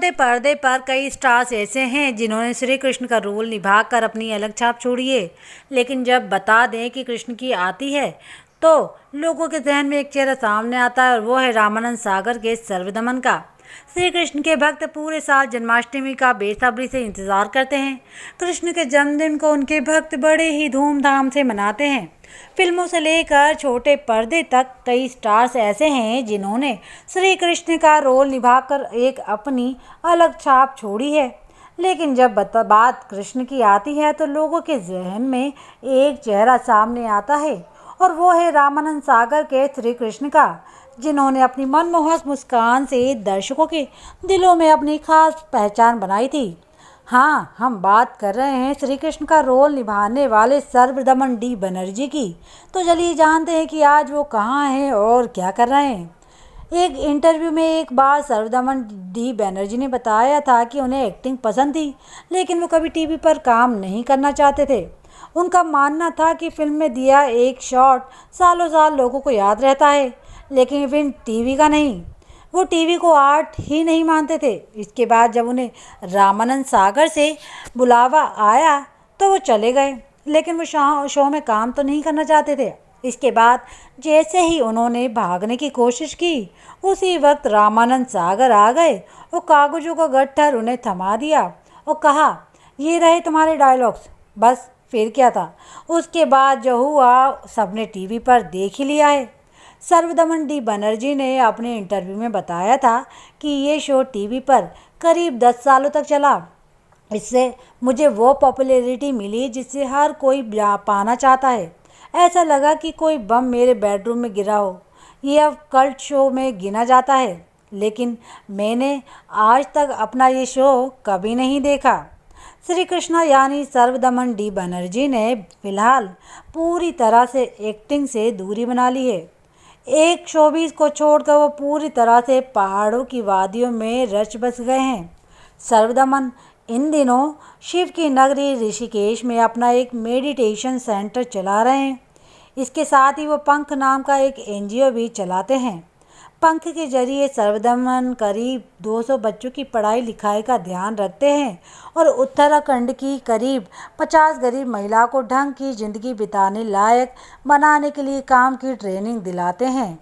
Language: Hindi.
छोटे पर्दे पर कई स्टार्स ऐसे हैं जिन्होंने श्री कृष्ण का रोल निभाकर अपनी अलग छाप छोड़ी है, लेकिन जब बता दें कि कृष्ण की आती है तो लोगों के जहन में एक चेहरा सामने आता है और वो है रामानंद सागर के सर्वदमन का। श्री कृष्ण के भक्त पूरे साल जन्माष्टमी का बेसब्री से इंतज़ार करते हैं। कृष्ण के जन्मदिन को उनके भक्त बड़े ही धूमधाम से मनाते हैं। फिल्मों से लेकर छोटे पर्दे तक कई स्टार्स ऐसे हैं जिन्होंने श्री कृष्ण का रोल निभाकर एक अपनी अलग छाप छोड़ी है, लेकिन जब बात कृष्ण की आती है तो लोगों के जहन में एक चेहरा सामने आता है और वो है रामानंद सागर के श्री कृष्ण का, जिन्होंने अपनी मनमोहक मुस्कान से दर्शकों के दिलों में अपनी खास पहचान बनाई थी। हाँ, हम बात कर रहे हैं श्री कृष्ण का रोल निभाने वाले सर्वदमन डी बनर्जी की। तो चलिए जानते हैं कि आज वो कहाँ हैं और क्या कर रहे हैं। एक इंटरव्यू में एक बार सर्वदमन डी बनर्जी ने बताया था कि उन्हें एक्टिंग पसंद थी, लेकिन वो कभी टीवी पर काम नहीं करना चाहते थे। उनका मानना था कि फिल्म में दिया एक शॉट सालों साल लोगों को याद रहता है, लेकिन फिल्म टीवी का नहीं। वो टीवी को आर्ट ही नहीं मानते थे। इसके बाद जब उन्हें रामानंद सागर से बुलावा आया तो वो चले गए, लेकिन वो शो में काम तो नहीं करना चाहते थे। इसके बाद जैसे ही उन्होंने भागने की कोशिश की, उसी वक्त रामानंद सागर आ गए और कागजों का गट्ठर उन्हें थमा दिया और कहा, ये रहे तुम्हारे डायलॉग्स। बस फिर क्या था, उसके बाद जो हुआ सबने टीवी पर देख ही लिया है। सर्वदमन डी बनर्जी ने अपने इंटरव्यू में बताया था कि ये शो टीवी पर करीब 10 सालों तक चला। इससे मुझे वो पॉपुलैरिटी मिली जिससे हर कोई पाना चाहता है। ऐसा लगा कि कोई बम मेरे बेडरूम में गिरा हो। ये अब कल्ट शो में गिना जाता है, लेकिन मैंने आज तक अपना ये शो कभी नहीं देखा। श्री कृष्णा यानी सर्वदमन डी बनर्जी ने फिलहाल पूरी तरह से एक्टिंग से दूरी बना ली है। एक शोबिस को छोड़कर वो पूरी तरह से पहाड़ों की वादियों में रच बस गए हैं। सर्वदमन इन दिनों शिव की नगरी ऋषिकेश में अपना एक मेडिटेशन सेंटर चला रहे हैं। इसके साथ ही वो पंख नाम का एक एनजीओ भी चलाते हैं। पंख के जरिए सर्वदमन करीब 200 बच्चों की पढ़ाई लिखाई का ध्यान रखते हैं और उत्तराखंड की करीब 50 गरीब महिलाओं को ढंग की ज़िंदगी बिताने लायक बनाने के लिए काम की ट्रेनिंग दिलाते हैं।